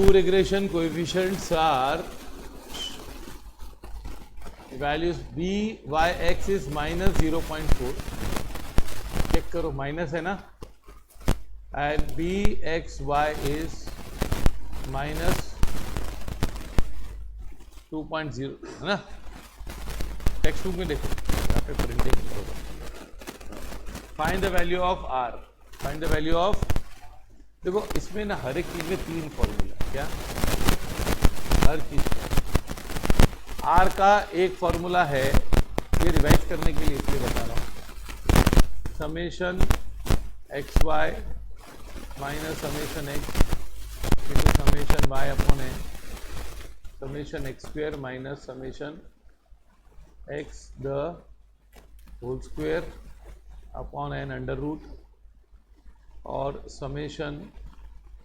two regression coefficients are values b y x is minus 0.4. Check करो, minus है ना, and b x y is minus 2.0 है ना. Text book में देखो, यहाँ पे प्रिंटिंग करो. Find the value of r. Find the value of, देखो इसमें ना हर एक चीज में 3 फॉर्मूला. क्या? हर चीज आर का एक फॉर्मूला है, ये रिवाइज करने के लिए इसलिए बता रहा हूँ. Summation x Y minus summation x into summation Y upon N, summation x square minus summation x the whole square upon n under root, और summation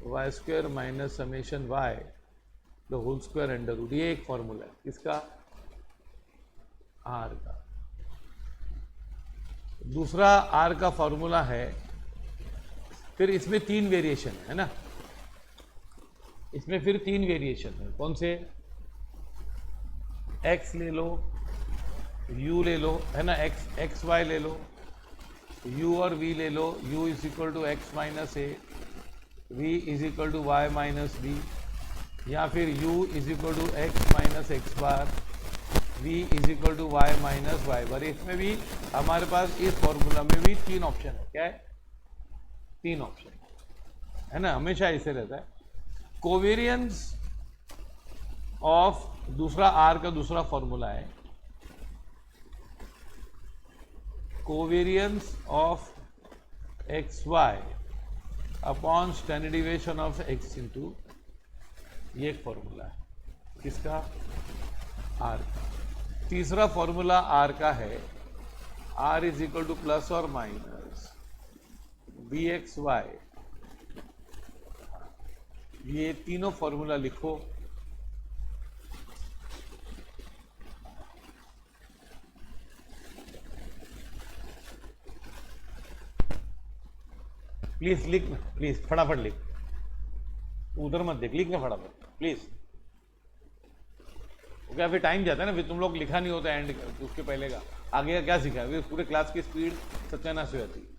y square minus summation y the whole square under root. ये एक formula है इसका, are का. दूसरा are का formula है, फिर इसमें 3 वेरिएशन है ना, इसमें फिर 3 वेरिएशन है. कौन से? एक्स ले लो, यू ले लो, है ना, एक्स वाई ले लो, यू और वी ले लो. U is equal to x minus a, v is equal to Y minus b, या फिर u is equal to x minus x bar, v is equal to Y minus y bar. इसमें भी हमारे पास इस formula में भी 3 option है. क्या है? 3 ऑप्शन है ना, हमेशा ऐसे रहता है. कोवेरियंस ऑफ दूसरा r का दूसरा फॉर्मूला है, covariance of X Y upon standard deviation of x into, ये एक फॉर्मूला है किसका? आर का. तीसरा फॉर्मूला आर का है, R is equal to plus और माइनस बी एक्स वाई. ये तीनों फॉर्मूला लिखो. प्लीज लिख, प्लीज फटाफट लिख, उधर मत देख, लिखना फटाफट प्लीज. क्या फिर टाइम जाता है ना, फिर तुम लोग लिखा नहीं होता एंड उसके पहले का, आगे का क्या सीखा है, पूरे क्लास की स्पीड सत्यानाश हो जाती है.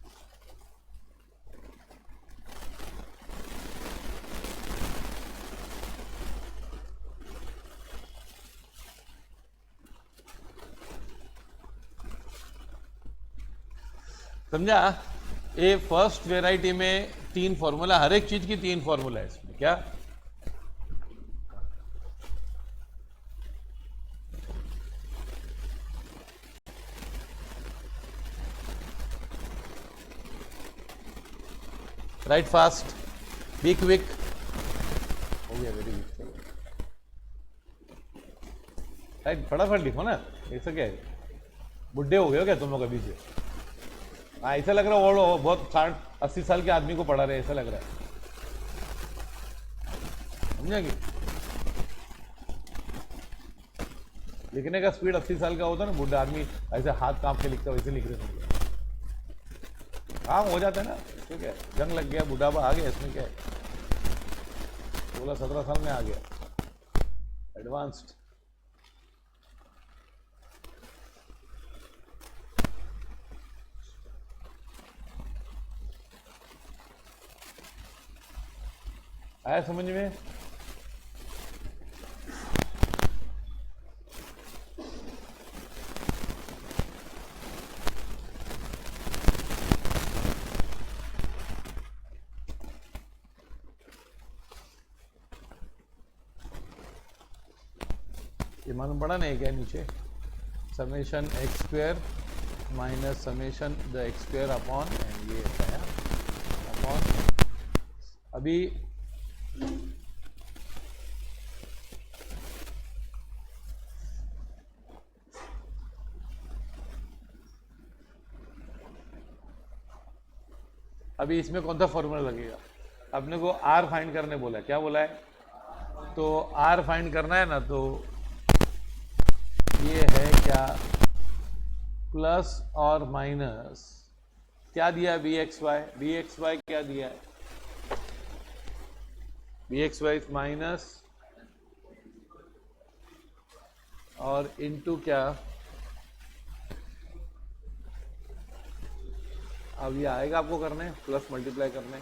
समझा? ये फर्स्ट वेराइटी में 3 फॉर्मूला, हर एक चीज की 3 फॉर्मूला है इसमें. क्या? Right fast, be quick. हो गया, वेरी गुड. राइट, फटाफट लिखो ना, ऐसा क्या है, बुढ़े हो गए हो क्या तुम लोग अभी से? ऐसा लग रहा है वो बहुत 60-80 साल के आदमी को पढ़ा रहे, ऐसा लग रहा है. समझा कि लिखने का स्पीड 80 साल का होता है ना, बुढ़ा आदमी ऐसे हाथ कांप के लिखता है, वैसे लिख रहे हैं. काम हो जाता है ना, इसमें क्या है, जंग लग गया, बुढ़ापा आ गया, इसमें क्या है, 16-17 साल में आ गया, एडवांस्ड. आया समझ में? ये मालूम पड़ा नहीं क्या नीचे, summation x square minus summation the x square upon, ये है अपॉन. अभी अभी इसमें कौन सा फॉर्मूला लगेगा? अपने को आर फाइंड करने बोला है. क्या बोला है? तो आर फाइंड करना है ना, तो ये है क्या, प्लस और माइनस, क्या दिया है? B x Y. B x Y क्या दिया है? बी एक्स वाई माइनस और इनटू क्या, अब ये आएगा आपको करने प्लस मल्टीप्लाई करने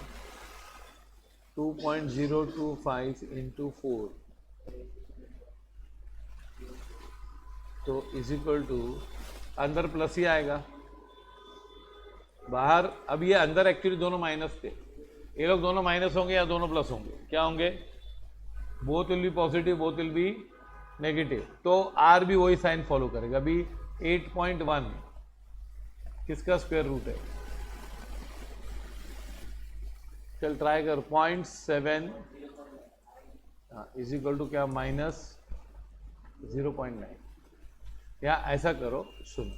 2.025 इंटू 4 तो इज इक्वल टू अंदर प्लस ही आएगा बाहर। अब ये अंदर एक्चुअली दोनों माइनस थे, ये लोग दोनों माइनस होंगे या दोनों प्लस होंगे, क्या होंगे, both will be positive both will be negative, तो आर भी वही साइन फॉलो करेगा। अभी 8.1 किसका स्क्वायर रूट है, चल ट्राई कर 0.7 इज इक्वल टू क्या माइनस 0.9, या ऐसा करो सुन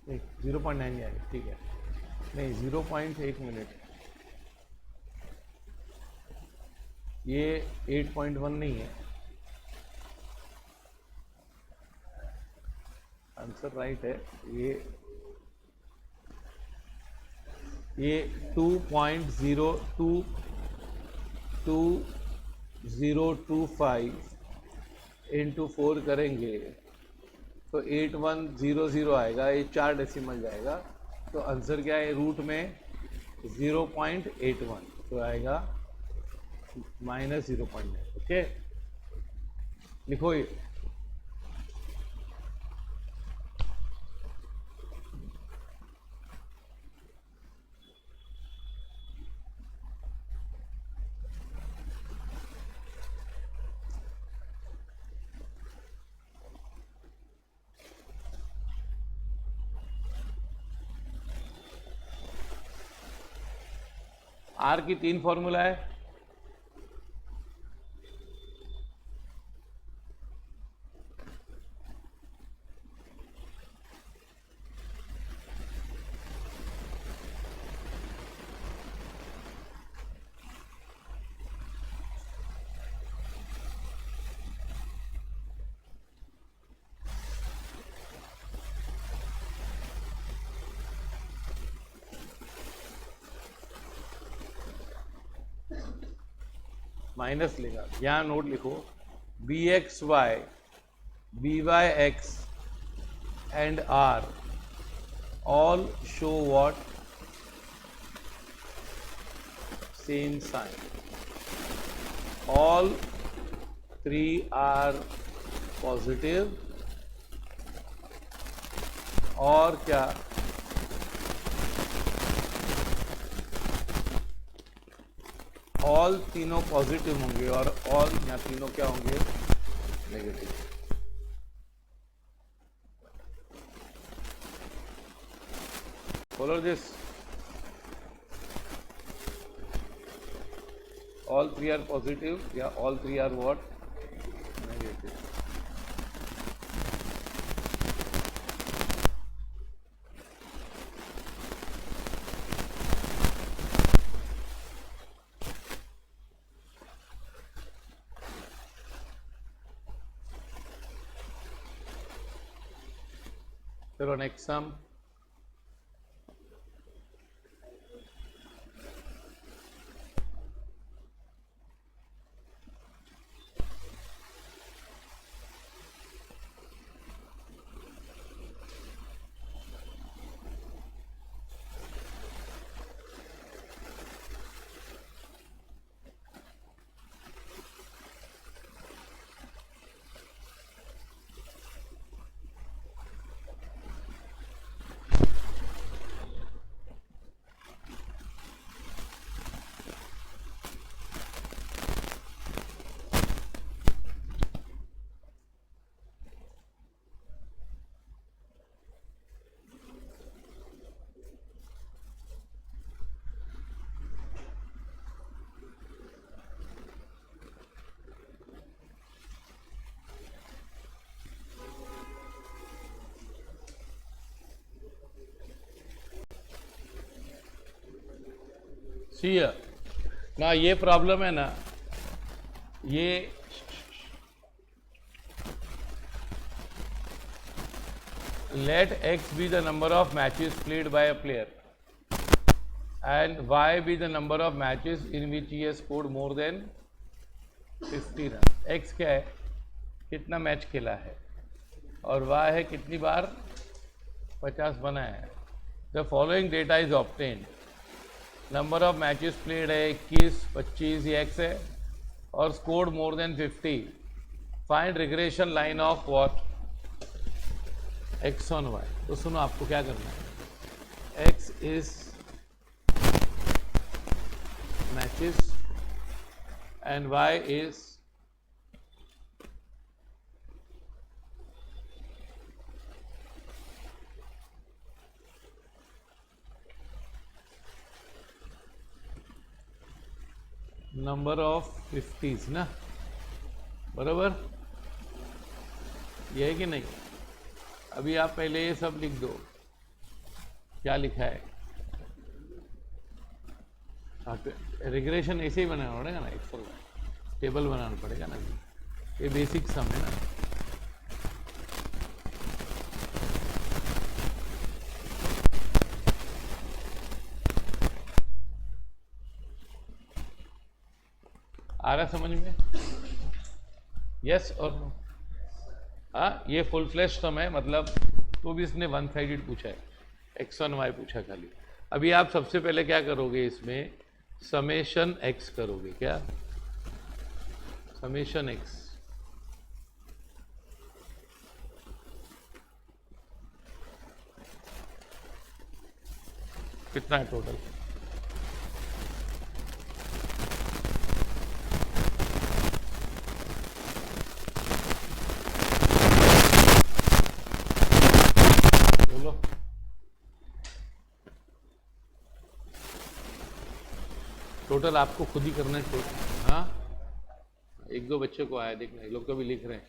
एक 0.9 आएगा, ठीक है, नहीं 0.1 मिनट, ये 8.1 नहीं है, आंसर राइट है, ये 2.025 इंटू 4 करेंगे तो 8100 आएगा, ये 4 डेसिमल जाएगा, तो आंसर क्या है रूट में 0.81, तो आएगा -0.9। ओके लिखो ये आर की 3 फॉर्मूला है, माइनस लेगा, यहाँ नोट लिखो B x Y B Y X and R all show what, same sign, all 3 are positive और क्या, ऑल तीनों पॉजिटिव होंगे और ऑल या तीनों क्या होंगे negative. Follow this, all 3 are positive या all 3 are what negative। चलो नेक्स्ट सम, सी ना ये प्रॉब्लम है ना, ये let x be the number of matches played by a player and y be the number of matches in which he has scored more than 50 run. x क्या है, कितना match खेला है, और y है कितनी बार 50 बनाया है। The following data is obtained. Number of matches played है 21, 25 ये x है, और scored more than 50। Find regression line of what, x on y। तो सुनो आपको क्या करना है, x is matches and y is number of 50s ना, बराबर, ये है कि नहीं। अभी आप पहले ये सब लिख दो, क्या लिखा है, रिग्रेशन ऐसे ही बनाना पड़ेगा ना, एक्सेल में टेबल बनाना पड़ेगा ना, ये बेसिक सम है ना। आ रहा समझ में, यस और नो। हाँ, ये फुल फ्लैश सम है, मतलब तो भी इसने वन साइडेड पूछा है, एक्स वन वाई पूछा खाली। अभी आप सबसे पहले क्या करोगे, इसमें समेशन एक्स करोगे, क्या समेशन एक्स, कितना है टोटल, टोटल आपको खुद ही करना है। हाँ, एक दो बच्चे को आया देखना, ये लोग तो भी लिख रहे हैं।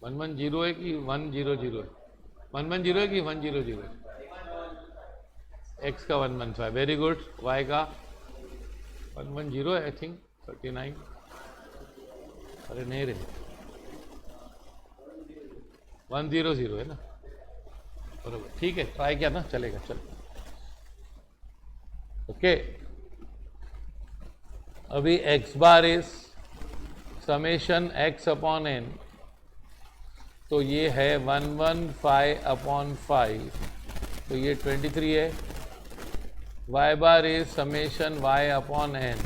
110 है कि 100 है, 110 है कि 100 है। एक्स का 115, वेरी गुड। वाई का 110 है, आई थिंक 39, अरे नहीं रहे 100 है ना, बराबर, ठीक है, ट्राई किया ना, चलेगा, चलो ओके। अभी x bar is summation x upon n, तो ये है 115/5, तो ये 23 है। y bar is summation y upon n,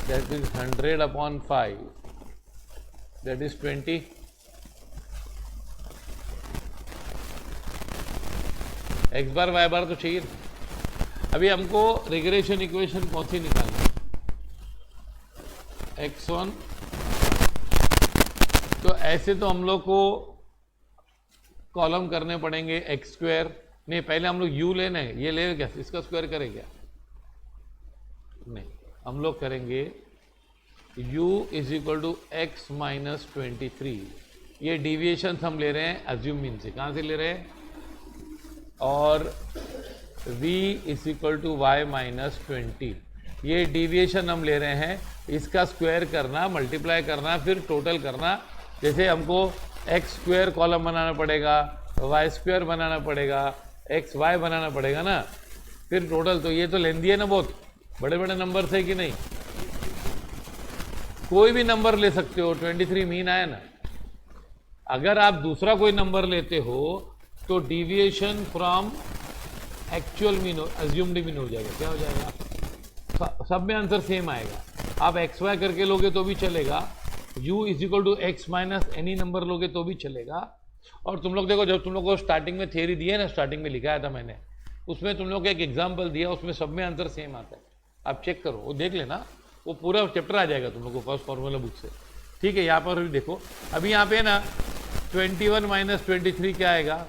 that is 100/5, that is 20। X bar y bar तो चाहिए। अभी हमको रिग्रेशन इक्वेशन कौन सी निकालनी है, x1, तो ऐसे तो हम लोग को कॉलम करने पड़ेंगे x², नहीं पहले हम लोग u लेना है, ये ले क्या, इसका स्क्वायर करें क्या, नहीं, हम लोग करेंगे u is equal to x minus 23। ये डिविएशन हम ले रहे हैं अज्यूम मीन से, कहाँ से ले रहे हैं, और v is equal to Y minus 20, ये डिविएशन हम ले रहे हैं, इसका स्क्वायर करना, मल्टीप्लाई करना, फिर टोटल करना। जैसे हमको x² कॉलम बनाना पड़ेगा, y² बनाना पड़ेगा, xy बनाना पड़ेगा ना, फिर टोटल। तो ये तो लेंदी है ना, बहुत बड़े बड़े नंबर है कि नहीं, कोई भी नंबर ले सकते हो। 23 मीन आया ना। अगर आप दूसरा कोई नंबर लेते हो तो deviation from actual mean, assumed mean हो जाएगा, क्या हो जाएगा, सब में आंसर सेम आएगा। आप एक्स वाई करके लोगे तो भी चलेगा, u is equal to x minus any number लोगे तो भी चलेगा। और तुम लोग देखो, जब तुम लोग को स्टार्टिंग में थ्योरी दी है ना, स्टार्टिंग में लिखाया था मैंने, उसमें तुम लोग को एक एग्जाम्पल दिया, उसमें सब में आंसर सेम आता है। आप चेक करो, वो देख लेना, वो पूरा चैप्टर आ जाएगा तुम लोग को फर्स्ट फॉर्मूला बुक से, ठीक है। यहाँ पर भी देखो, अभी यहाँ पे ना 21 माइनस 23 क्या आएगा,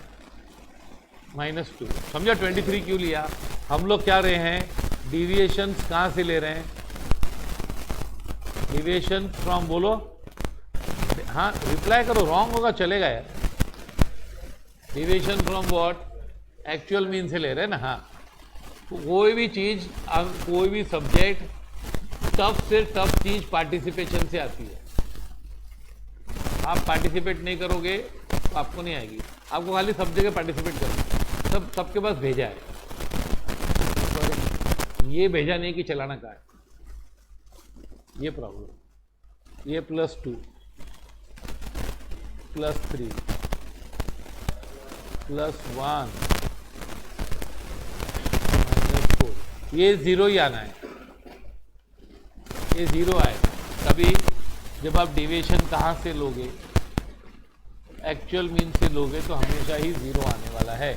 -2। समझा 23 क्यों लिया, हम लोग क्या रहे हैं, डिविएशन कहाँ से ले रहे हैं, डिविएशन फ्रॉम, बोलो, हाँ रिप्लाई करो, रॉन्ग होगा चलेगा यार, deviation from what, actual mean से ले रहे हैं ना। हाँ, तो कोई भी चीज, कोई भी सब्जेक्ट टफ से टफ चीज पार्टिसिपेशन से आती है। आप पार्टिसिपेट नहीं करोगे तो आपको नहीं आएगी। आपको खाली सब जगह पार्टिसिपेट करना, सबके पास भेजा है, ये भेजा नहीं कि चलाना का है, ये प्रॉब्लम। ये +2 +3 +1 -4, ये 0 ही आना है, ये 0 आएगा। तभी जब आप डेविएशन कहाँ से लोगे, एक्चुअल मीन से लोगे तो हमेशा ही 0 आने वाला है।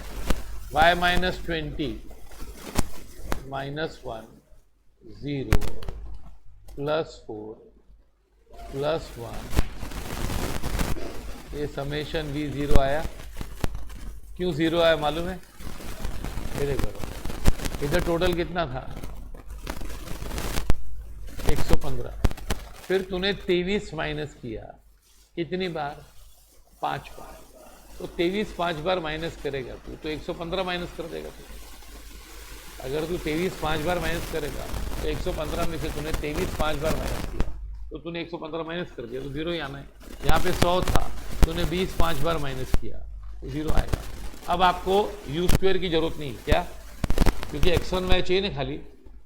y -20 -1 0 +4 +1, ये समेशन v 0 आया। क्यों 0 आया मालूम है? ये देखो, इधर टोटल कितना था 115, फिर तूने 23 माइनस किया, कितनी बार? 5 बार। तो 23 5 बार माइनस करेगा तू तो 115 माइनस कर देगा तू। अगर तू 23 5 बार माइनस करेगा तो 115 में से तूने 23 5 बार माइनस किया तो तूने 115 माइनस कर दिया, तो 0 ही आना है। यहाँ पे 100 था, तूने 20 5 बार माइनस किया तो 0 आएगा। अब आपको u² की जरूरत नहीं, क्या? क्योंकि x1 y चाहिए ना खाली,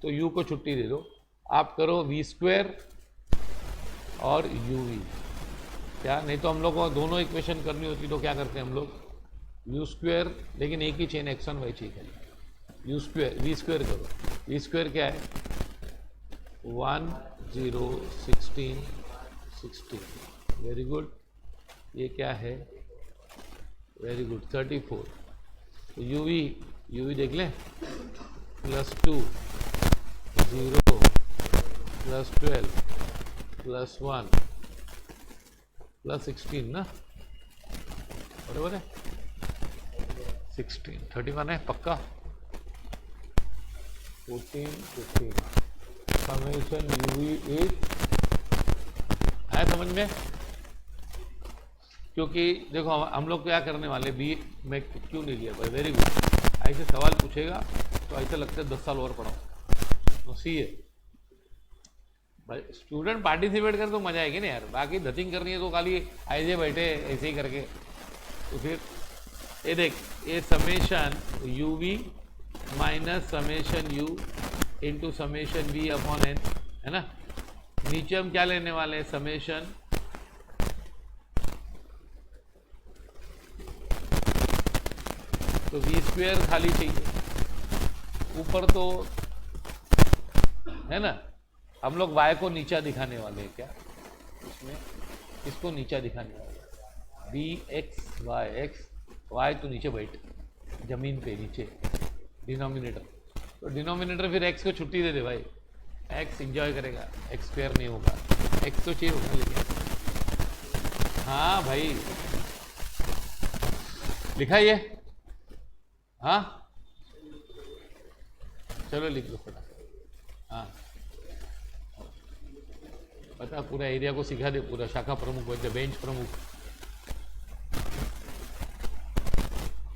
तो u को छुट्टी दे दो। आप करो v² और uv, क्या? नहीं तो हम लोग को दोनों इक्वेशन करनी होती तो क्या करते हैं हम लोग? u², लेकिन एक ही चेन x1 y चाहिए खाली, u² v² करो। v² क्या है? 1 0 16 16, वेरी गुड। ये क्या है? Very good 34। तो uv देख लें, +2 0 +12 +1 +16 ना, बराबर है 16 31 है पक्का। 14 15 समेशन uv 8 आया समझ में? क्योंकि देखो हम लोग क्या करने वाले, बी में क्यों नहीं लिया भाई? Very good. ऐसे सवाल पूछेगा तो ऐसा लगता है 10 साल और पढ़ाओ तो सी है भाई। स्टूडेंट पार्टिसिपेट कर तो मजा आएगी ना यार, बाकी धतिंग करनी है तो खाली ऐसे बैठे ऐसे ही करके, तो फिर ये देख, ये summation uv minus summation u into summation v upon n है ना। नीचे हम क्या लेने वाले हैं? समेशन तो v² खाली चाहिए, ऊपर तो है ना। हम लोग y को नीचा दिखाने वाले हैं, क्या इसमें? इसको नीचा दिखाने वाले हैं, bx y तो नीचे बैठ, जमीन पे नीचे डिनोमिनेटर। तो डिनोमिनेटर फिर x को छुट्टी दे दे भाई, x इंजॉय करेगा, x² नहीं होगा, x तो चाहिए होगा लेकिन। हाँ भाई लिखा ये, हाँ चलो लिख लो फटाफट। हाँ बता, पूरा एरिया को सिखा दे, पूरा शाखा प्रमुख बोलते, बेंच प्रमुख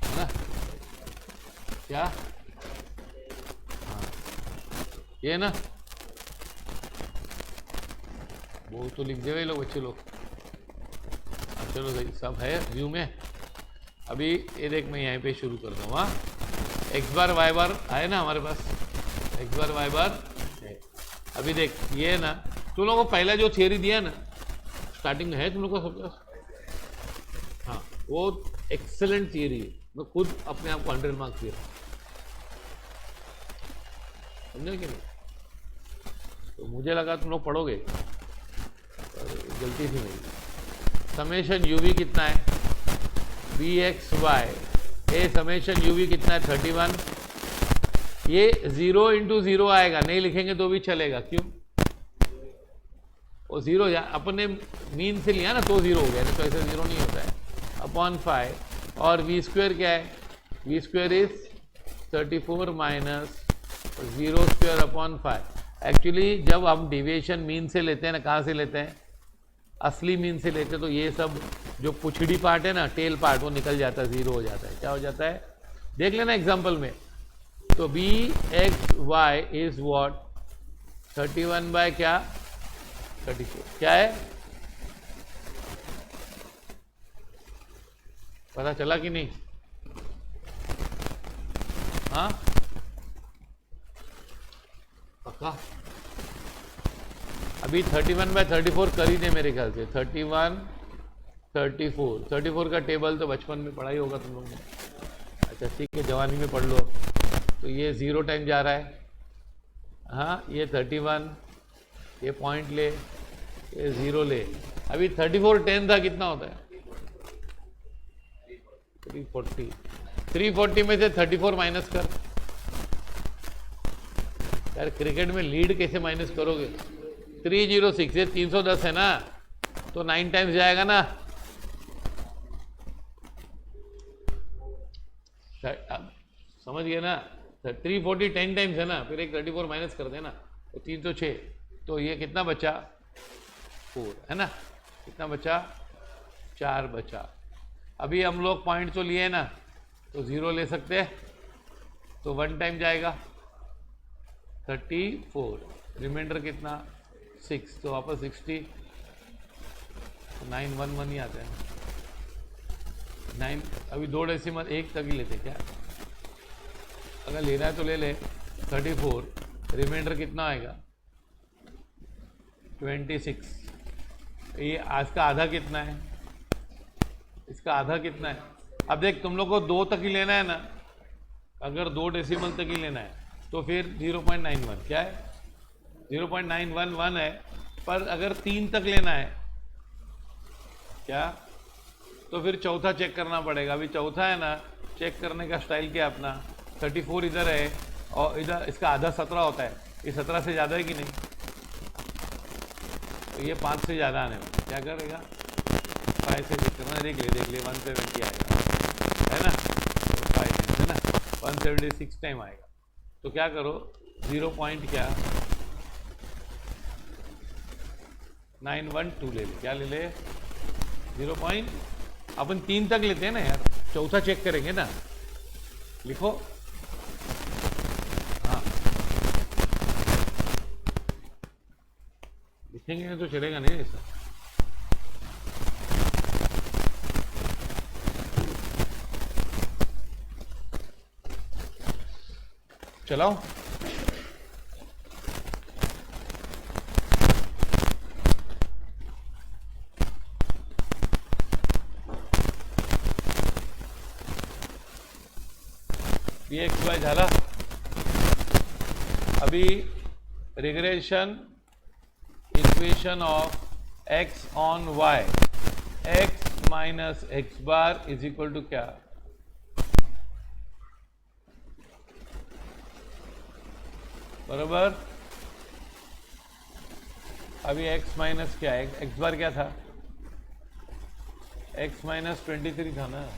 है ना, क्या? हाँ ये ना, वो तो लिख दे लोग, बच्चे लोग। चलो भाई सब है व्यू में। अभी ये देख, मैं यहाँ पे शुरू करता हूँ। हाँ x बार y बार आए ना हमारे पास, x बार y बार है। अभी देख ये ना, तुम लोगों को पहला जो थियरी दिया ना स्टार्टिंग में, है तुम लोग को सब पास? हाँ वो एक्सेलेंट थियरी है, मैं खुद अपने आप को 100 मार्क्स दिया, समझे कि नहीं? तो मुझे लगा तुम लोग पढ़ोगे, गलती थी मेरी। समेशन uv कितना है? bxy, ये समेशन uv कितना है? 31। ये 0 इंटू 0 आएगा, नहीं लिखेंगे तो भी चलेगा, क्यों? वो 0 अपने मीन से लिया ना तो 0 हो गया, नहीं तो ऐसे 0 नहीं होता है। अपॉन 5, और v² क्या है? v² is 34 minus 0² upon 5। Actually जब हम डिविएशन मीन से लेते हैं ना, कहाँ से लेते हैं? असली मीन से लेते हैं, तो ये सब जो पुछड़ी पार्ट है ना, टेल पार्ट, वो निकल जाता है, 0 हो जाता है। क्या हो जाता है? देख लेना एग्जाम्पल में। तो bxy इज व्हाट? 31 बाय क्या 34 क्या है, पता चला कि नहीं? हाँ पक्का? अभी 31 बाय 34 कर ही दे मेरे ख्याल से। 31 34 का टेबल तो बचपन में पढ़ा ही होगा तुम लोग ने। अच्छा ठीक है, जवानी में पढ़ लो। तो ये 0 टाइम जा रहा है, हाँ ये 31, ये पॉइंट ले, ये 0 ले। अभी 34 10 था, कितना होता है? 340 में से 34 माइनस कर। यार क्रिकेट में लीड कैसे माइनस करोगे? 306, ये 310 है ना, तो 9 टाइम्स जाएगा ना। समझ गए ना? 340 10 टाइम्स है ना, फिर एक 34 माइनस कर देना तो 306। तो ये कितना बचा? 4 है ना। कितना बचा? 4 बचा। अभी हम लोग पॉइंट तो लिए ना, तो 0 ले सकते हैं, तो 1 टाइम जाएगा 34, रिमाइंडर कितना 6, तो वापस 60, 911 ही आता है 9। अभी 2 डेसिमल 1 तक ही लेते क्या? अगर लेना है तो ले ले। 34, रिमाइंडर कितना आएगा 26। ये आज का आधा कितना है? इसका आधा कितना है? अब देख तुम लोग को 2 तक ही लेना है ना, अगर 2 डेसिमल तक ही लेना है तो फिर 0.91 क्या है? 0.911 है। पर अगर 3 तक लेना है क्या, तो फिर चौथा चेक करना पड़ेगा। अभी चौथा है ना, चेक करने का स्टाइल क्या अपना, 34 इधर है और इधर इसका आधा 17 होता है। ये 17 से ज़्यादा है कि नहीं? तो ये 5 से ज़्यादा आने वाला, क्या करेगा? 5 से चेक करना, देख ले 170 आएगा है ना, 5 है ना, 176 टाइम आएगा। तो क्या करो, 0 पॉइंट क्या 912 ले ले। क्या ले ले? 0 पॉइंट, अपन 3 तक लेते हैं ना यार, चौथा चेक करेंगे ना। लिखो, हाँ लिखेंगे तो चलेगा नहीं ऐसा। चलाओ, dxy झाला। अभी regression equation of x on y, x minus x bar is equal to क्या? बराबर। अभी x माइनस क्या है? एक्स बार क्या था? x माइनस 23 था ना,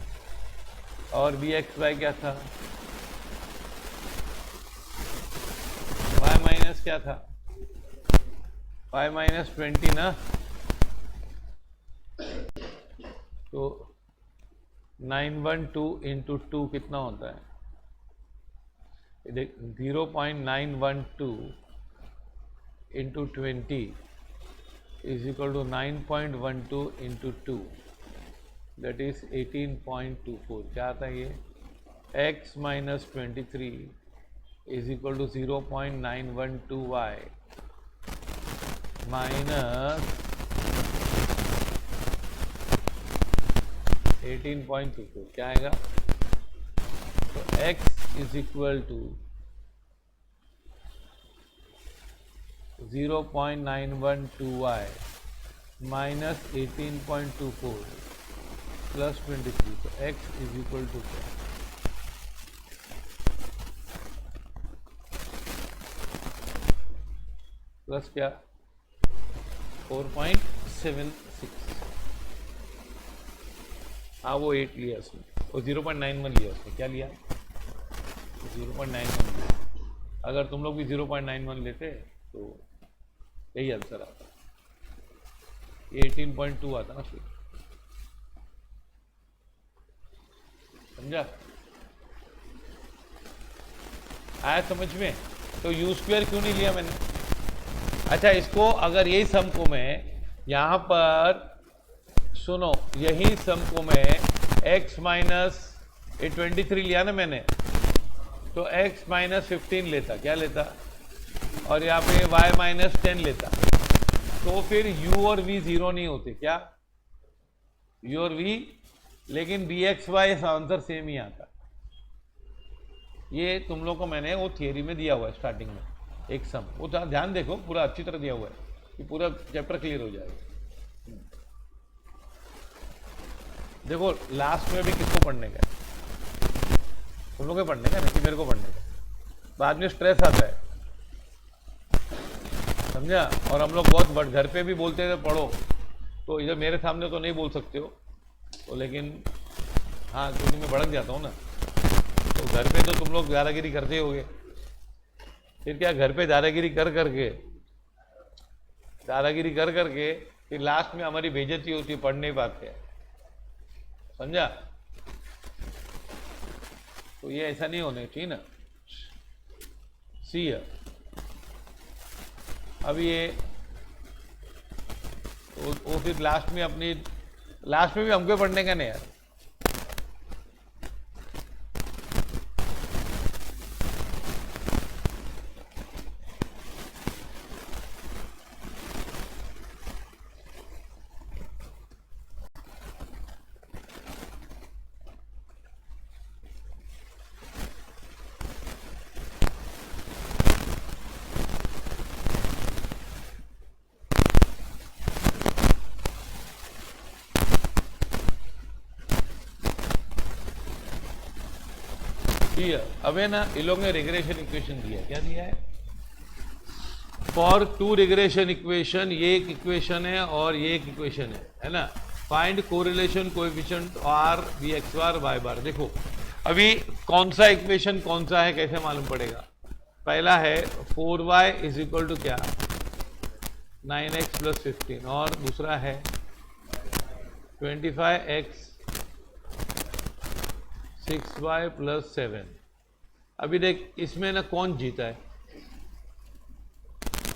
और dxy क्या था? y माइनस क्या था? y माइनस 20 ना। तो 912 इंटू 2 कितना होता है? 0.912 into 20 is equal to 9.12 into 2, that is 18.24। क्या आता है ये? x minus 23 is equal to 0.912y minus 18.24। क्या आएगा? तो x is equal to 0.912y minus 18.24 plus 23। तो x इज इक्वल टू क्या? प्लस क्या 4.76। हाँ वो 8 लिया उसने, वो 0.91 लिया उसने। क्या लिया? 0.91 लिया। अगर तुम लोग भी 0.91 लेते तो यही आंसर आता, 18.2 आता ना फिर। समझा? आया समझ में? तो u² क्यों नहीं लिया मैंने? अच्छा, इसको अगर यही सम को मैं यहाँ पर सुनो, यही सम को मैं x माइनस 23 लिया ना मैंने, तो x माइनस 15 लेता, क्या लेता, और यहाँ पे y माइनस 10 लेता, तो फिर u और v जीरो नहीं होते क्या, u और v, लेकिन bxy आंसर सेम ही आता। ये तुम लोग को मैंने वो थियरी में दिया हुआ है स्टार्टिंग में एक सम, वो ध्यान देखो, पूरा अच्छी तरह दिया हुआ है कि पूरा चैप्टर क्लियर हो जाएगा। देखो लास्ट में भी किसको पढ़ने का है, तुम लोग को पढ़ने का, नहीं मेरे को पढ़ने का, बाद में स्ट्रेस आता है, समझा। और हम लोग बहुत घर पे भी बोलते थे पढ़ो, तो इधर मेरे सामने तो नहीं बोल सकते हो तो, लेकिन हाँ क्योंकि मैं भड़क जाता हूँ ना, तो घर पे तो तुम लोग दादागिरी करते होगे, फिर क्या घर पे दादागिरी कर करके फिर लास्ट में हमारी बेइज्जती होती है, पढ़ नहीं पाते, समझा। तो ये ऐसा नहीं होने चाहिए ना। सी अब ये वो फिर लास्ट में भी हमको पढ़ने का नहीं यार। अब है ना, इन लोग ने रिग्रेशन इक्वेशन दिया है, क्या दिया है, फॉर टू रिग्रेशन इक्वेशन, ये एक इक्वेशन है और ये एक इक्वेशन है ना। Find correlation coefficient r b x bar y bar. देखो अभी कौन सा इक्वेशन कौन सा है कैसे मालूम पड़ेगा। पहला है 4y इज इक्वल टू क्या, 9x प्लस 15, और दूसरा है 25x 6y प्लस 7। अभी देख इसमें ना कौन जीता है,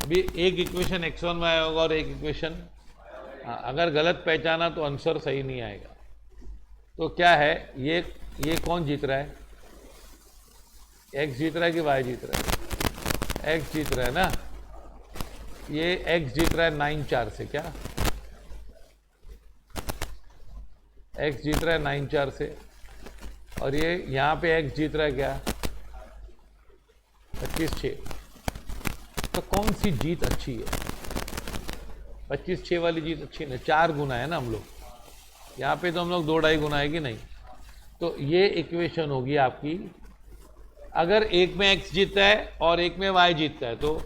अभी एक इक्वेशन x1y होगा और एक इक्वेशन, अगर गलत पहचाना तो आंसर सही नहीं आएगा। तो क्या है ये कौन जीत रहा है, x जीत रहा है कि y जीत रहा है, x जीत रहा है ना, ये x जीत रहा है 9-4 से, क्या x जीत रहा है 9-4 से, और ये यहाँ पे x जीत रहा है क्या 25-6। तो कौन सी जीत अच्छी है, 25-6 वाली जीत अच्छी है ना, 4 गुना है ना हम लोग, यहाँ पे तो हम लोग 2-2.5 गुना है कि नहीं। तो ये इक्वेशन होगी आपकी, अगर एक में x जीतता है और एक में y जीतता है, तो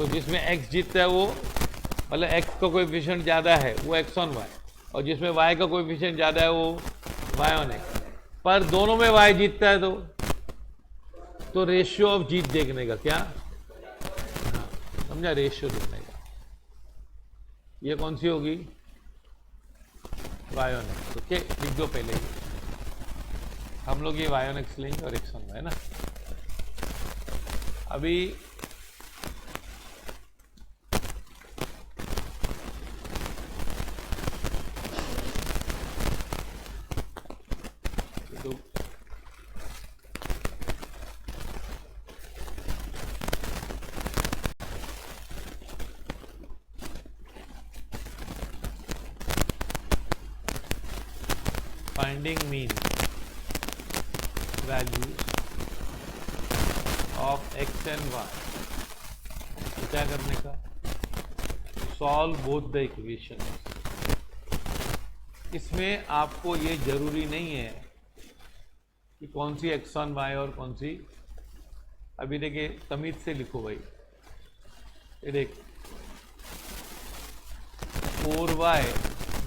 जिसमें x जीतता है वो मतलब x का कोएफिशिएंट ज़्यादा है वो x ऑन y, और जिसमें y का कोएफिशिएंट ज़्यादा है वो y ऑन x, पर दोनों में y जीतता है तो रेशियो ऑफ जीत देखने का, क्या समझा, रेशियो देखने का। ये कौन सी होगी, y ऑन x, ओके लिख दो पहले ही, हम लोग ये y ऑन x लेंगे और x ऑन y है ना। अभी finding mean values of x and y, तो क्या करने का, सॉल्व बोथ द इक्वेशन। इसमें आपको ये जरूरी नहीं है कि कौन सी x ऑन y और कौन सी, अभी देखिए तमीज से लिखो भाई, ये देख 4y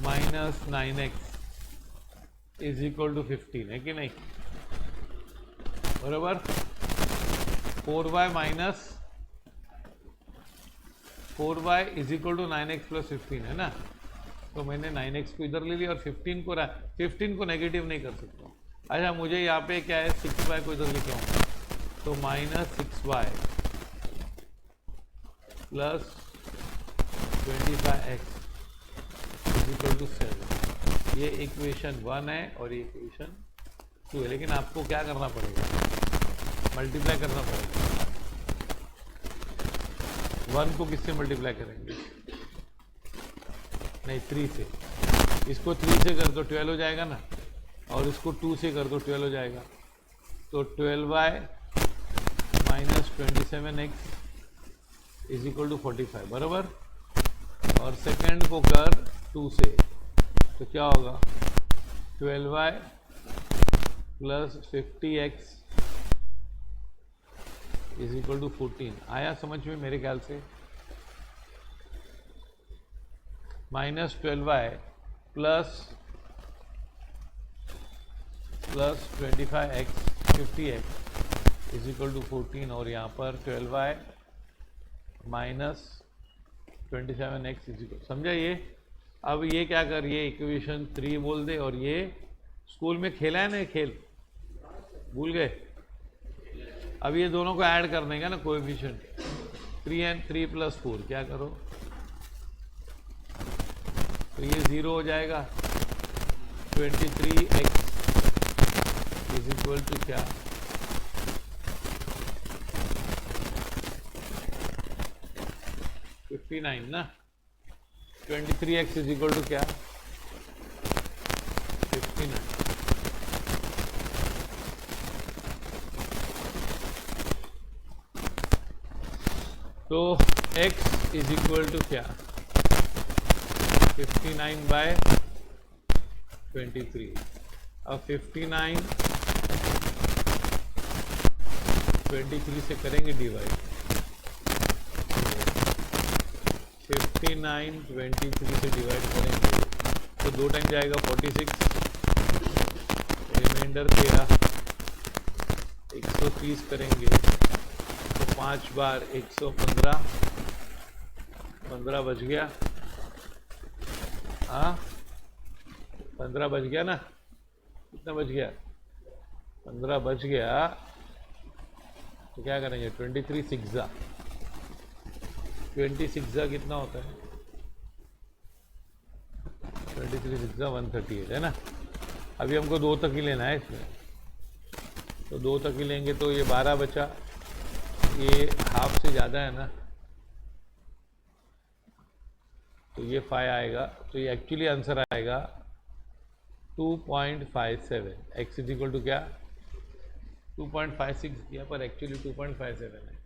minus 9x is equal to 15 है कि नहीं, बराबर। 4y minus 4y is equal to 9x plus 15 है ना, तो मैंने 9x को इधर ले लिया और 15 को नेगेटिव नहीं कर सकता। अच्छा मुझे यहाँ पे क्या है 6y को इधर लेके आऊँगा, तो minus 6y plus 25x is equal to 7। ये इक्वेशन 1 है और ये इक्वेशन 2 है, लेकिन आपको क्या करना पड़ेगा, मल्टीप्लाई करना पड़ेगा। 1 को किससे मल्टीप्लाई करेंगे, नहीं 3 से। इसको 3 से कर दो 12 हो जाएगा ना, और इसको 2 से कर दो 12 हो जाएगा। तो 12y minus 27x is equal to 45 बराबर। और सेकेंड को कर 2 से, तो क्या होगा 12y plus 50x is equal to 14। आया समझ में मेरे ख्याल से। Minus 12y plus 25x 50x is equal to 14, और यहाँ पर 12y minus 27x is equal, समझा ये। अब ये क्या कर, ये इक्वेशन 3 बोल दे, और ये स्कूल में खेला है ना खेल, भूल गए। अब ये दोनों को ऐड करने का ना कोएफिशिएंट, 3 and 3 + 4 क्या करो, तो ये 0 हो जाएगा। 23x इज इक्वल टू क्या, 59 ना। 23x इज इक्वल टू क्या, 59। तो x इज इक्वल टू क्या, 59/23। अब 59 23 से करेंगे डिवाइड, 59 23 से डिवाइड करेंगे तो 2 टाइम जाएगा 46, रिमाइंडर 13, 130 करेंगे तो 5 बार 115, 15 बच गया। हाँ 15 बच गया ना, कितना बच गया, 15 बच गया। तो क्या करेंगे, 23 6 26 कितना होता है, 23 6 138 है ना। अभी हमको 2 तक ही लेना है इसमें, तो 2 तक ही लेंगे तो ये 12 बचा, ये हाफ से ज़्यादा है ना, तो ये 5 आएगा। तो ये एक्चुअली आंसर आएगा 2.57। x इज इक्वल टू क्या, 2.56 किया पर एक्चुअली 2.57 है।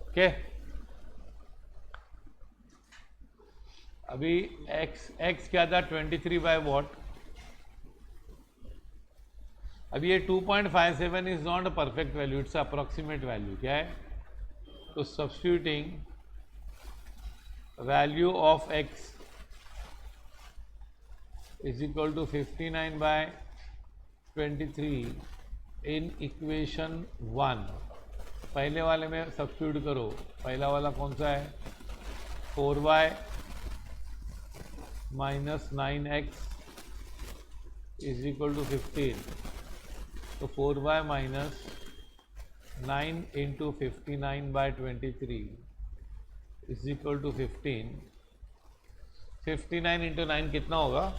ओके अभी x क्या था, 23/what। अब ये 2.57 is not a perfect value, it's approximate value. क्या है, तो substituting value of x is equal to 59/23 in equation 1। पहले वाले में सब्स्टिट्यूट करो, पहला वाला कौन सा है, 4y minus 9x is equal to 15। तो 4y minus 9 into 59/23 is equal to 15। 59 into 9 कितना होगा,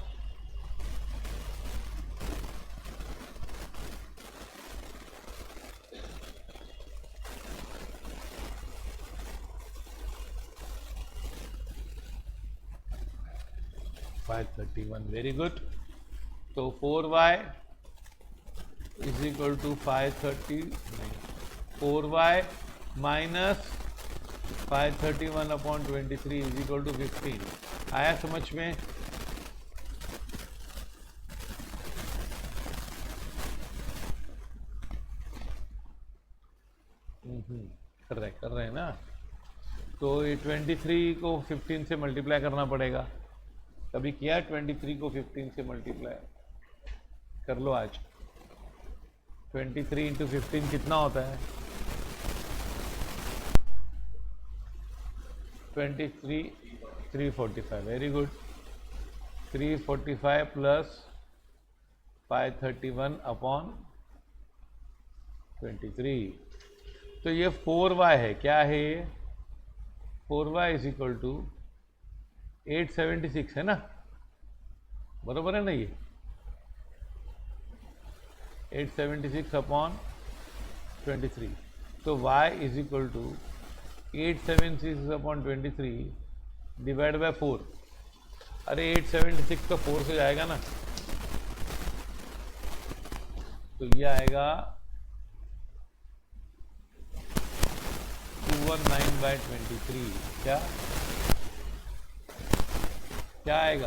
531। Very good. तो 4y is equal to 4y minus 531/23 is equal to 15। आया समझ में। कर रहे हैं ना। तो ये 23 को 15 से मल्टीप्लाई करना पड़ेगा। कभी किया 23 को 15 से मल्टीप्लाई, कर लो आज। 23 इंटू 15 कितना होता है, 23 345। Very good. 345 प्लस 531/23 तो ये 4y है, क्या है ये 4y इज इक्वल टू 876 है ना, बरोबर है ना, ये 876 अपॉन 23, तो y is equal to 876 upon 23 divide by 4। अरे 876 तो 4 से जाएगा ना, तो ये आएगा 219 बाय 23। क्या क्या आएगा?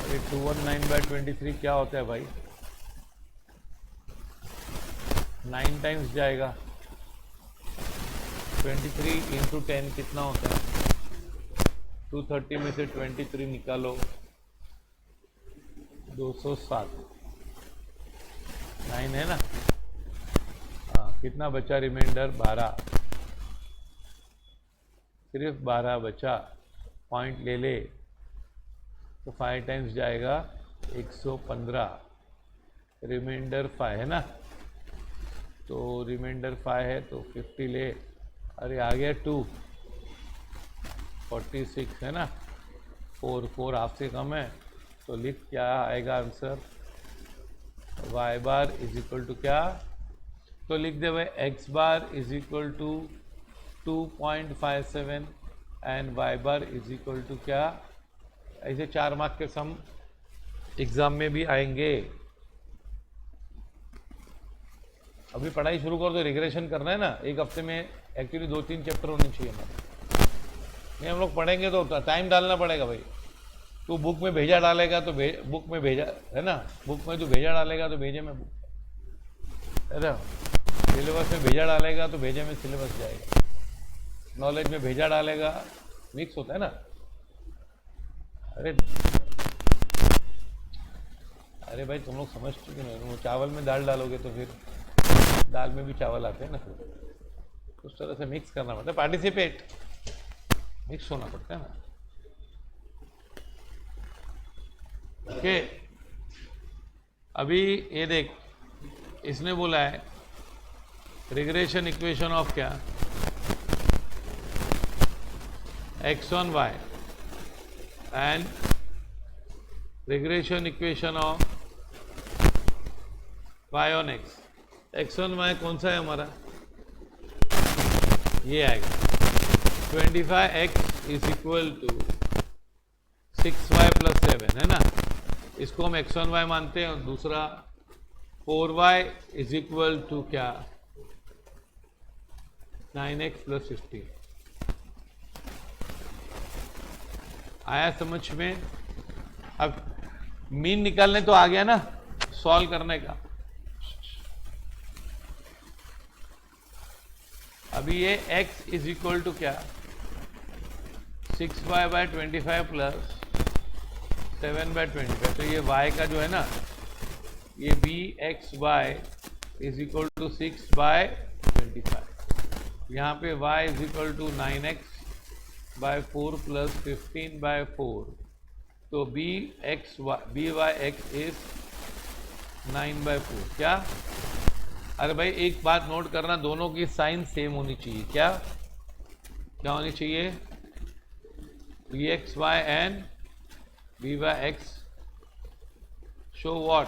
अरे 219 बाय 23 क्या होता है भाई? 9 टाइम्स जाएगा। 23 इंटू 10 कितना होता है? 230 में से 23 निकालो, 207। 9 है ना, हाँ, कितना बचा रिमाइंडर? 12, सिर्फ 12 बचा। पॉइंट ले ले तो 5 टाइम्स जाएगा 115, रिमाइंडर 5 है ना, तो रिमाइंडर 5 है तो 50 ले। अरे आ गया 2, 46 है ना, 4 हाफ से कम है, तो लिख क्या आएगा answer? y bar is equal to क्या? तो लिख दे भाई x bar is equal to 2.57 and y bar is equal to क्या? ऐसे 4 मार्क के सम एग्जाम में भी आएंगे। अभी पढ़ाई शुरू कर दो, रिग्रेशन करना है ना, एक हफ्ते में एक्चुअली 2-3 चैप्टर होने चाहिए हमारे। नहीं हम लोग पढ़ेंगे तो टाइम डालना पड़ेगा भाई। तू बुक में भेजा डालेगा तो बुक में भेजा है ना, बुक में तू भेजा डालेगा तो भेजे में बुक है ना, सिलेबस में भेजा डालेगा तो भेजे में सिलेबस जाएगा, नॉलेज में भेजा डालेगा, मिक्स होता है ना। अरे भाई तुम लोग समझ चुके नहीं, तुम चावल में दाल डालोगे तो फिर दाल में भी चावल आते हैं ना, फिर उस तरह से मिक्स करना पड़ता है, पार्टिसिपेट मिक्स होना पड़ता है ना। ओके, अभी ये देख, इसने बोला है रिग्रेशन इक्वेशन ऑफ क्या? x on y and regression equation of y on x। x on y कौन सा है हमारा? ये आएगा 25x is equal to 6y plus 7 है ना, इसको हम x on y मानते हैं। और दूसरा 4y इज इक्वल टू क्या? 9x plus 15। आया समझ में? अब मीन निकालने तो आ गया ना, सॉल्व करने का। अभी ये x इज इक्वल टू क्या? 6y बाय 25 प्लस 7 बाय 25, तो ये y का जो है ना, ये bxy is equal to 6 by 25। यहाँ पे y is equal to 9x by 4 plus 15 by 4, तो byx इज 9 बाय 4। क्या? अरे भाई एक बात नोट करना, दोनों की साइन सेम होनी चाहिए। क्या क्या होनी चाहिए? bxy and byx show what?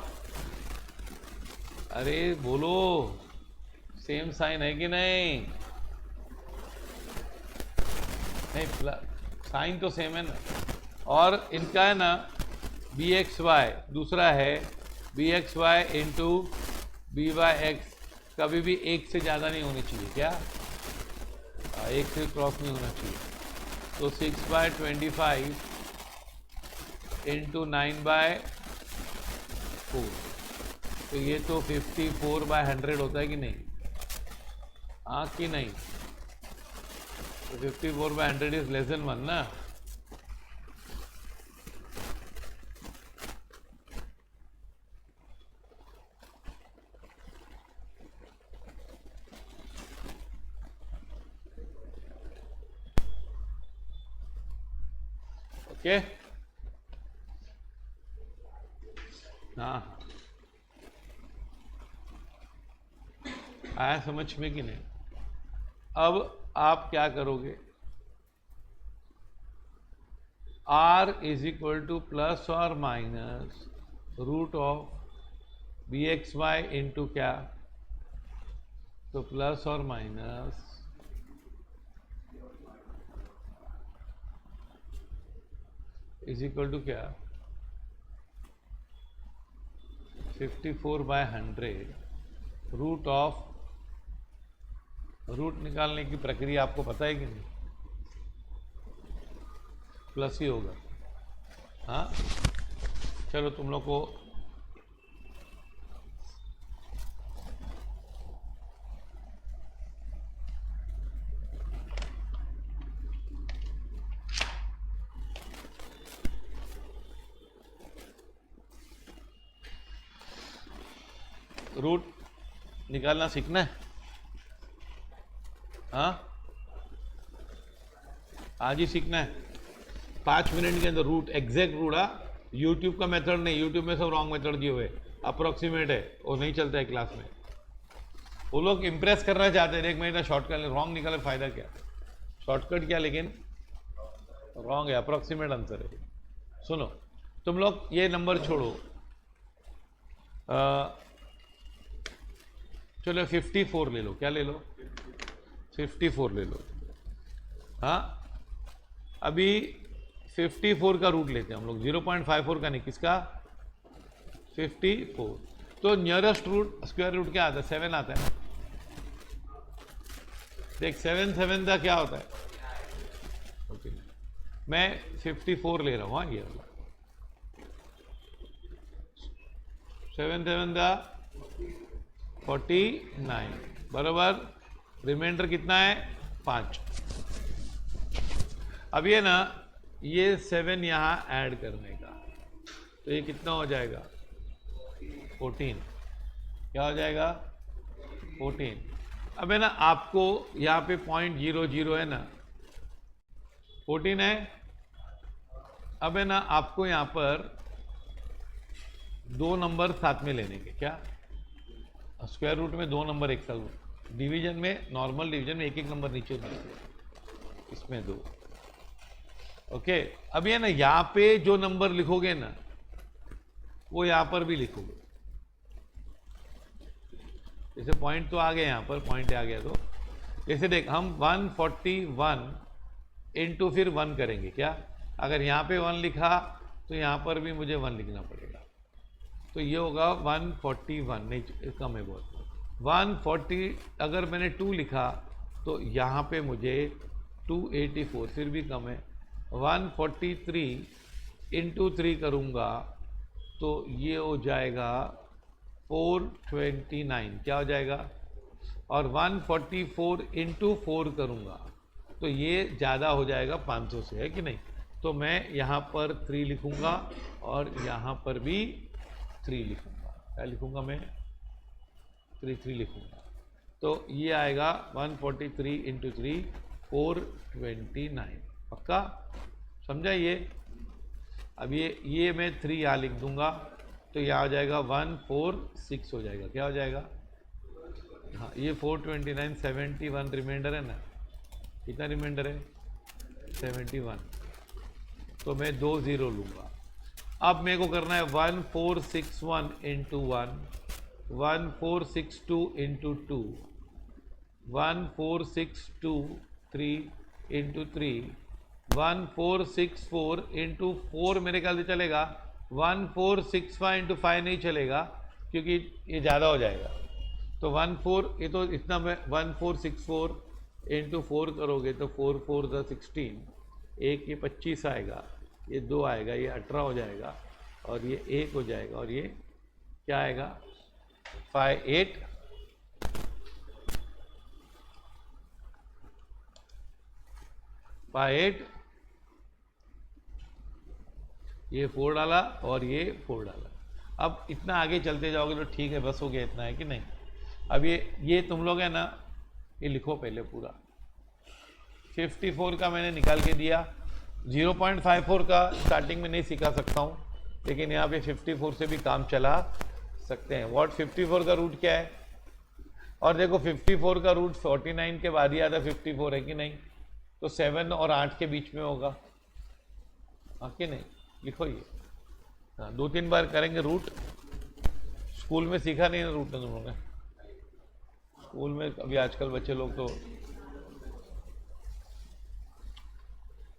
अरे बोलो, सेम साइन है कि नहीं? नहीं, साइन तो सेम है ना। और इनका है ना bxy, दूसरा है bxy इंटू byx, कभी भी एक से ज़्यादा नहीं होनी चाहिए। क्या? एक से क्रॉस नहीं होना चाहिए। तो 6 बाय 25 इंटू 9 बाय 4, तो ये तो 54 बाय 100 होता है कि नहीं? हाँ कि नहीं? तो 54 बाय 100 इज लेस देन 1 ना। ओके, हाँ आया समझ में कि नहीं? अब आप क्या करोगे, r is equal to plus और minus root of b x y into क्या, तो प्लस और माइनस इज इक्वल टू क्या, 54/100 रूट ऑफ, रूट निकालने की प्रक्रिया आपको पता है कि नहीं? प्लस ही होगा। हाँ चलो तुम लोग को रूट निकालना सीखना है। हाँ आज ही सीखना है, 5 मिनट के अंदर रूट, एग्जैक्ट रूट। यूट्यूब का मेथड नहीं, यूट्यूब में सब रॉन्ग मेथड दिए हुए, अप्रोक्सीमेट है, वो नहीं चलता है क्लास में। वो लोग इंप्रेस करना चाहते हैं, एक महीना शॉर्टकट, रॉन्ग निकाले फायदा क्या, शॉर्टकट क्या, लेकिन रॉन्ग है, अप्रोक्सीमेट आंसर है। सुनो तुम लोग ये नंबर छोड़ो, चलो 54 ले लो, क्या ले लो, 54 ले लो। हाँ अभी 54 का रूट लेते हैं हम लोग, 0.54 का नहीं, किसका, 54। तो नियरेस्ट रूट स्क्वायर रूट क्या आता है, 7 आता है। देख 7 7 का क्या होता है, ओके मैं 54 ले रहा हूँ। हाँ ये 7 7 का 49 बराबर, रिमाइंडर कितना है, 5। अब ये ना, ये 7 यहाँ ऐड करने का, तो ये कितना हो जाएगा, 14। क्या हो जाएगा, 14। अब है ना आपको यहाँ पे 0.00 है ना, 14 है। अब है ना आपको यहाँ पर 2 नंबर साथ में लेने के, क्या, स्क्वायर रूट में 2 नंबर एक साथ, डिवीजन में, नॉर्मल डिवीजन में एक एक नंबर नीचे होता है, इसमें 2। ओके अब ये ना यहाँ पे जो नंबर लिखोगे ना, वो यहाँ पर भी लिखोगे। जैसे पॉइंट तो आ गया, यहाँ पर पॉइंट आ गया, तो जैसे देख हम 141 इंटू फिर 1 करेंगे, क्या, अगर यहाँ पे 1 लिखा तो यहाँ पर भी मुझे 1 लिखना पड़ेगा, तो ये होगा 141, नहीं कम है बहुत, 140। अगर मैंने 2 लिखा तो यहाँ पे मुझे 284, फिर भी कम है। 143 इंटू 3 करूँगा तो ये हो जाएगा 429, क्या हो जाएगा, और 144 इंटू 4 करूँगा तो ये ज़्यादा हो जाएगा 500 से, है कि नहीं? तो मैं यहाँ पर 3 लिखूँगा और यहाँ पर भी 3 लिखूँगा। क्या लिखूँगा मैं, 3 लिखूँगा। तो ये आएगा 143 इंटू 3 429, पक्का समझा ये? अब ये मैं 3 यहाँ लिख दूँगा तो यहाँ हो जाएगा 146 हो जाएगा, क्या हो जाएगा, हाँ ये 429, 71 रिमाइंडर है ना, कितना रिमाइंडर है, 71, तो मैं 2 0 लूँगा। अब मेरे को करना है 1461 इंटू 1, 1462 इंटू 2, 1462 इंटू 3, 1464 इंटू 4 मेरे ख्याल से चलेगा, 1465 इंटू 5 नहीं चलेगा क्योंकि ये ज़्यादा हो जाएगा। तो 14, ये तो इतना में 1464 इंटू 4 करोगे तो 4 4 16, एक ये 25 आएगा, ये 2 आएगा, ये 18 हो जाएगा, और ये 1 हो जाएगा, और ये क्या आएगा 5 8 5 8, ये 4 डाला और ये 4 डाला। अब इतना आगे चलते जाओगे तो ठीक है, बस हो गया, इतना है कि नहीं? अब ये तुम लोग है ना, ये लिखो पहले पूरा। 54 का मैंने निकाल के दिया, 0.54 का स्टार्टिंग में नहीं सिखा सकता हूँ, लेकिन यहाँ पे 54 से भी काम चला सकते हैं। व्हाट 54 का रूट क्या है? और देखो 54 का रूट 49 के बाद ही आता 54 है कि नहीं, तो 7 और 8 के बीच में होगा, हाँ कि नहीं, लिखो ये। हाँ 2-3 बार करेंगे रूट, स्कूल में सीखा नहीं ना रूट तुम लोगों ने, स्कूल में अभी आजकल बच्चे लोग तो,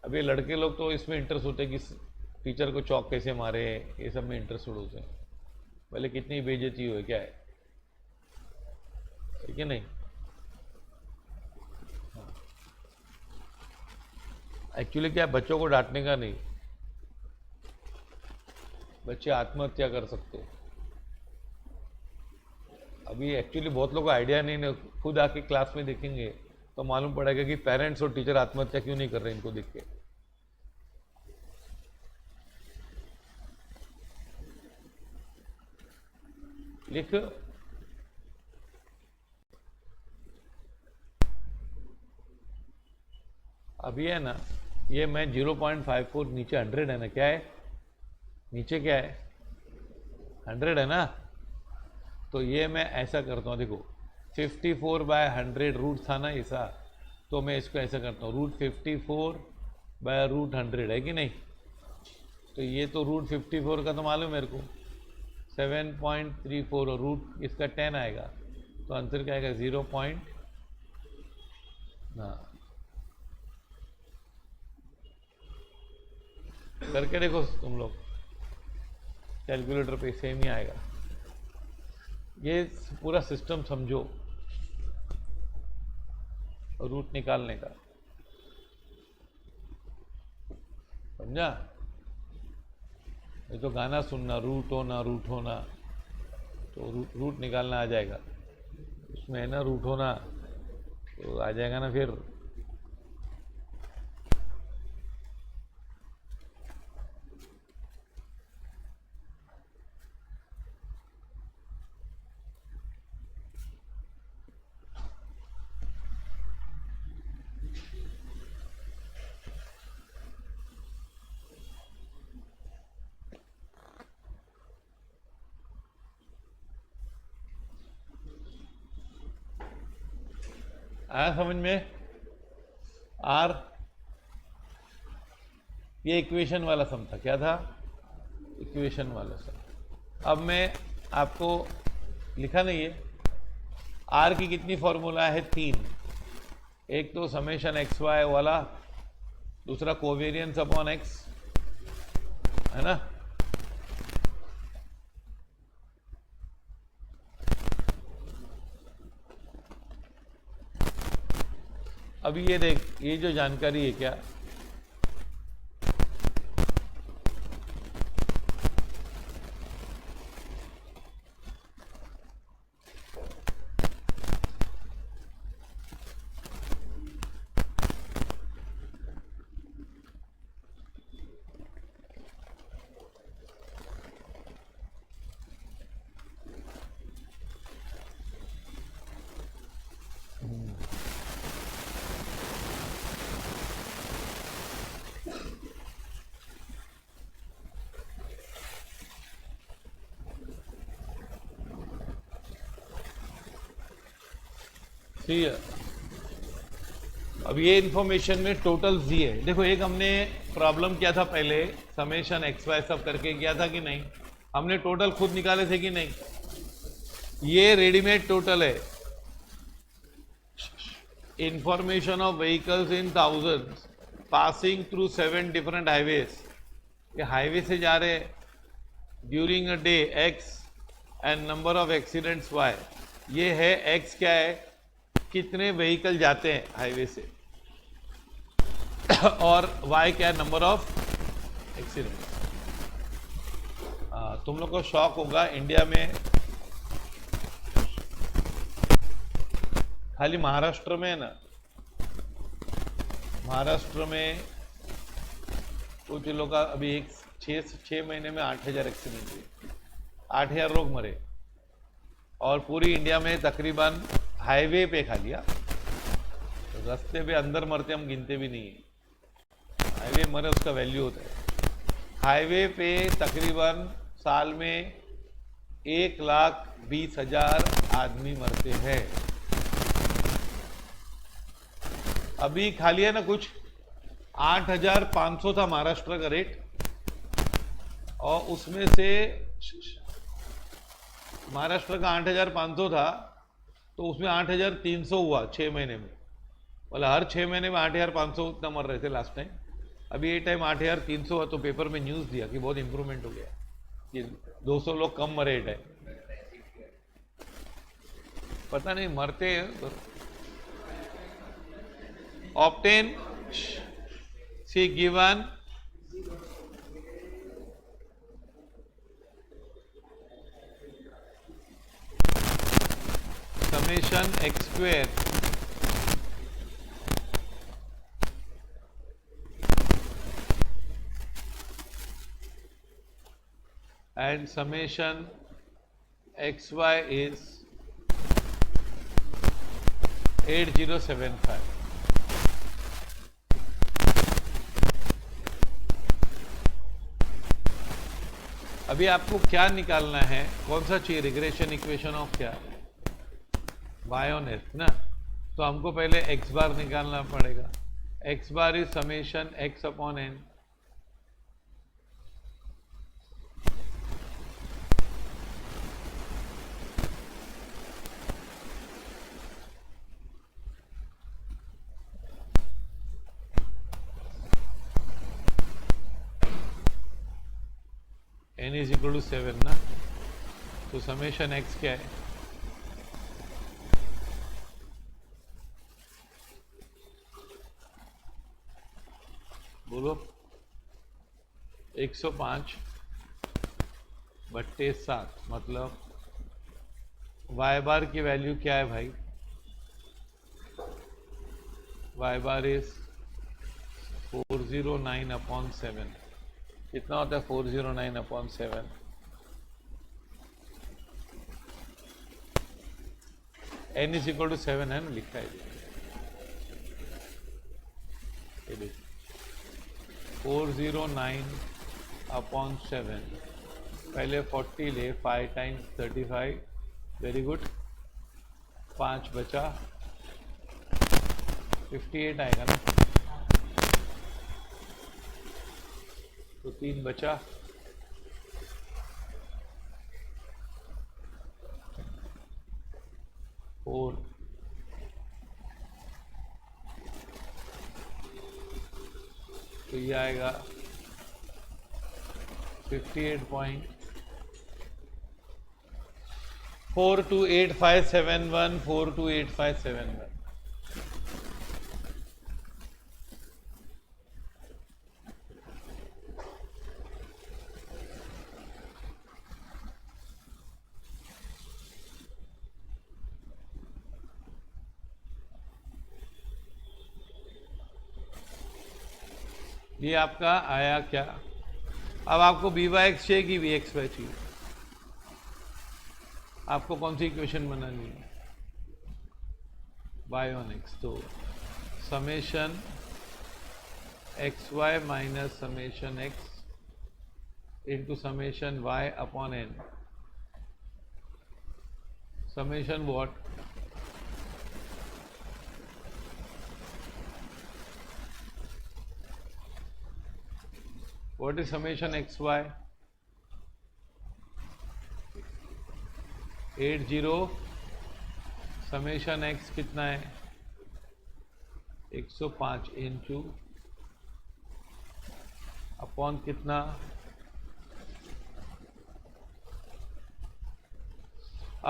अभी लड़के लोग तो इसमें इंटरेस्ट होते हैं कि टीचर को चौक कैसे मारे, ये सब में इंटरेस्ट होते हैं, भले कितनी बेइज्जती हो, क्या है कि नहीं। एक्चुअली क्या है, बच्चों को डांटने का नहीं, बच्चे आत्महत्या कर सकते हैं। अभी एक्चुअली बहुत लोगों को आइडिया नहीं है, खुद आके क्लास में देखेंगे तो मालूम पड़ेगा कि पेरेंट्स और टीचर आत्महत्या क्यों नहीं कर रहे इनको देख के। लिख, अभी है ना ये मैं 0.54 नीचे 100 है ना, क्या है नीचे, क्या है 100 है ना, तो ये मैं ऐसा करता हूँ, देखो 54/100 रूट था ना ऐसा, तो मैं इसको ऐसा करता हूँ रूट 54/√100 है कि नहीं, तो ये तो रूट 54 का तो मालूम मेरे को 7.34 और रूट इसका 10 आएगा, तो आंसर क्या आएगा 0. हाँ करके देखो तुम लोग, कैलकुलेटर पे सेम ही आएगा। ये पूरा सिस्टम समझो रूट निकालने का, समझा। ये तो गाना सुनना रूट होना, तो रूट निकालना आ जाएगा, उसमें है ना रूट होना, तो आ जाएगा ना फिर। आया समझ में, आर ये इक्वेशन वाला सम था, क्या था इक्वेशन वाला सम। अब मैं आपको लिखा नहीं है, आर की कितनी फॉर्मूला है 3, एक तो समेशन एक्स वाई वाला, दूसरा कोवेरियंस अपॉन एक्स, है ना, अभी ये देख, ये जो जानकारी है क्या, ठीक है। अब ये इंफॉर्मेशन में टोटल जी है, देखो एक हमने प्रॉब्लम किया था पहले, समेशन एक्स वाई सब करके किया था कि नहीं, हमने टोटल खुद निकाले थे कि नहीं, ये रेडीमेड टोटल है, information of vehicles in thousands passing through 7 different highways, ये हाईवे से जा रहे during a day X and number of accidents Y, ये है एक्स क्या है, कितने व्हीकल जाते हैं हाईवे से, और वाई क्या है, नंबर ऑफ एक्सीडेंट। तुम लोग को शौक होगा, इंडिया में खाली महाराष्ट्र में है ना, महाराष्ट्र में कुछ लोग का अभी 6 महीने में 8,000 एक्सीडेंट हुए, 8,000 लोग मरे, और पूरी इंडिया में तकरीबन हाईवे पे खा लिया, रास्ते पे अंदर मरते हम गिनते भी नहीं है, हाईवे मरे उसका वैल्यू होता है। हाईवे पे तकरीबन साल में 1,20,000 आदमी मरते हैं। अभी खाली है ना कुछ 8,500 था महाराष्ट्र का रेट, और उसमें से महाराष्ट्र का 8,500 था, तो उसमें 8,300 हुआ 6 महीने में। मतलब हर 6 महीने में 8,500 उतना मर रहे थे लास्ट टाइम। अभी ये टाइम 8,300 हुआ, तो पेपर में न्यूज़ दिया कि बहुत इंप्रूवमेंट हो गया, कि 200 लोग कम मरे ये टाइम। पता नहीं मरते हैं। Obtain C given summation x square and summation xy is 8075. अभी आपको क्या निकालना है, कौन सा चाहिए, रिग्रेशन इक्वेशन ऑफ क्या, y on s ना। तो हमको पहले x बार निकालना पड़ेगा। x bar is summation x upon n। n is equal to 7 ना, तो समेशन x क्या है, बोलो, 105/7, मतलब y बार की वैल्यू क्या है भाई, y बार इज 409/7। कितना होता है 409/7? n इज इक्वल टू 7 है ना, लिखा है ये देखिए 409/7। पहले 40 ले, 5 टाइम्स 35, वेरी गुड, 5 बचा, 58 आएगा ना, तो 3 बचा, और तो ये आएगा 58.428571, 428571। ये आपका आया क्या। अब आपको बी वाई एक्स चाहिए कि वी एक्स वाई चाहिए, आपको कौन सी इक्वेशन बनानी है, वाई ऑन एक्स। तो summation x Y minus summation x into summation Y upon N, summation what, what is summation xy, 80, summation x कितना है 105 इंटू अपॉन कितना,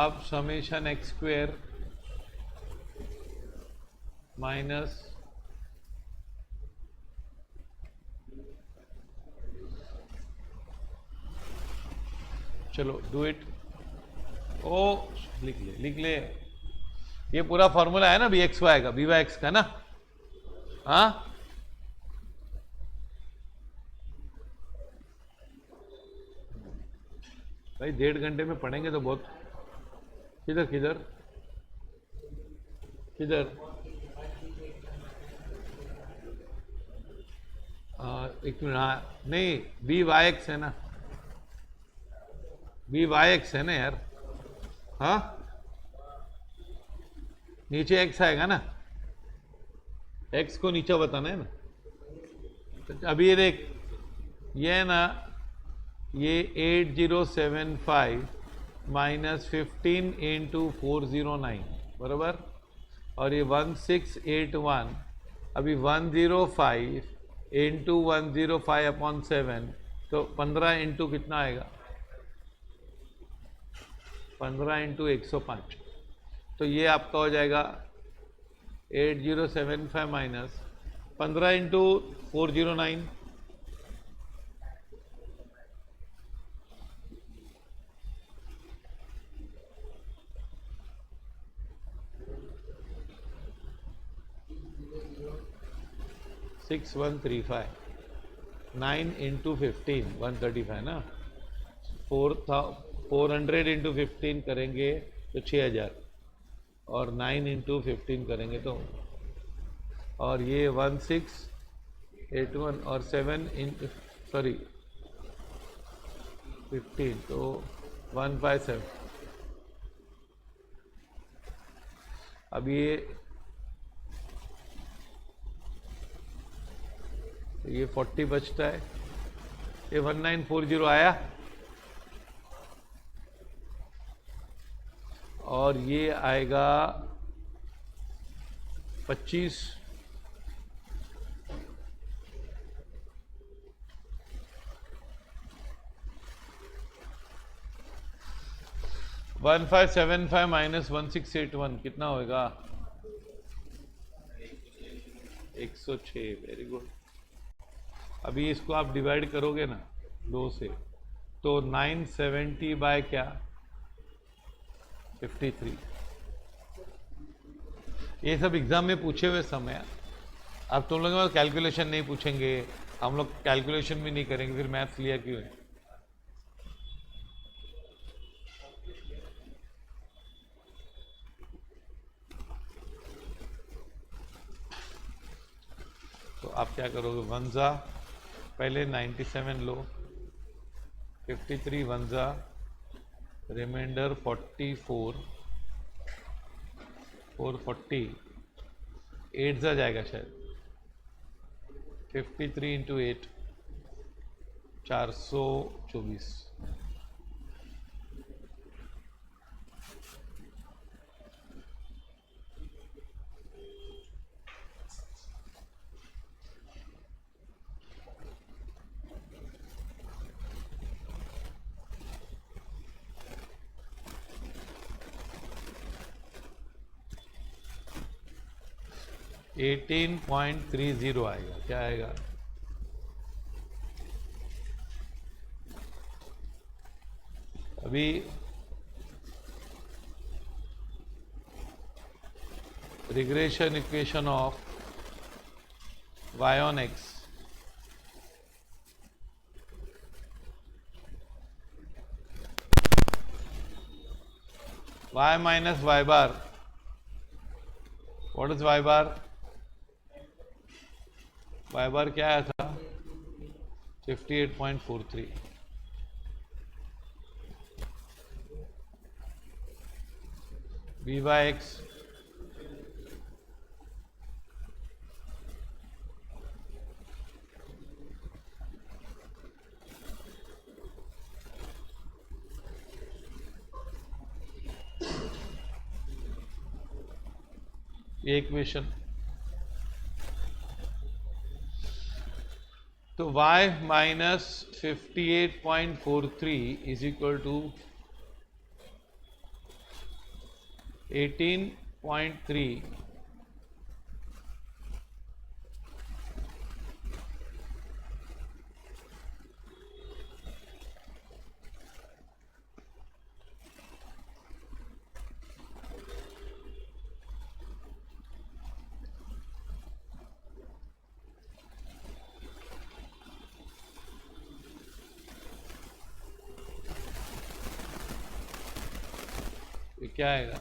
अब समेशन एक्स स्क्वेयर माइनस चलो डू इट, ओ लिख ले, ये पूरा फॉर्मूला है ना बी एक्स वाई का, बी वाई एक्स का ना, हाँ भाई 1.5 घंटे में पढ़ेंगे तो बहुत। किधर किधर किधर, एक मिनट, हाँ नहीं बी वाई एक्स है ना, बी वाई एक्स है ना यार, हाँ नीचे एक्स आएगा ना, x को नीचे बताना है ना। तो अभी ये देख, ये है ना, ये 8075 माइनस 15 इंटू 409 बराबर, और ये 1681, अभी 105 इंटू 105 अपॉन 7, तो 15 इंटू कितना आएगा, 15 इंटू 105, तो ये आपका हो जाएगा 8075 माइनस 15 इंटू 409, सिक्स 135, 9 इंटू 15 135 ना, 400 इंटू 15 करेंगे तो 6000, और 9 इंटू 15 करेंगे तो, और ये 1681 और 7 इंटू, सॉरी 15 तो 157। अब ये 40 बचता है, ये 1940 आया, और ये आएगा 25, 1575 माइनस 1681 कितना होगा, 106। Very good. अभी इसको आप डिवाइड करोगे ना 2 से, तो 970 बाय क्या, 53। ये सब एग्जाम में पूछे हुए समय, अब तुम लोगों को कैलकुलेशन नहीं पूछेंगे, हम लोग कैलकुलेशन भी नहीं करेंगे, फिर मैथ्स लिया क्यों है। तो आप क्या करोगे, वनजा पहले 97 लो, 53 वनजा, रिमाइंडर 44, 440, 8 जा जाएगा शायद, 53 इंटू 8 424, $18.30 आएगा। क्या आएगा, अभी regression equation of y on x, y minus y bar, what is y bar, y bar क्या आया था, 58.43, v by x ये इक्वेशन, तो y minus 58.43 is equal to 18.3 ये क्या आएगा,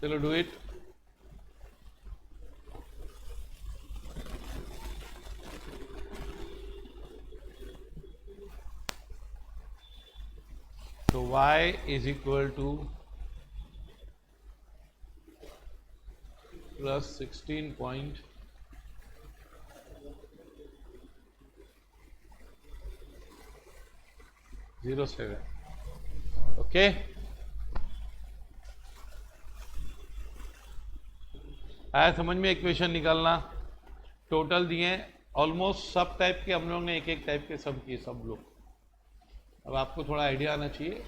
चलो डू इट। तो y is equal to plus 16.07। Okay, आया समझ में? इक्वेशन निकालना, टोटल दिए ऑलमोस्ट सब टाइप के हम लोग ने, एक एक टाइप के सब किए सब लोग। अब आपको थोड़ा आइडिया आना चाहिए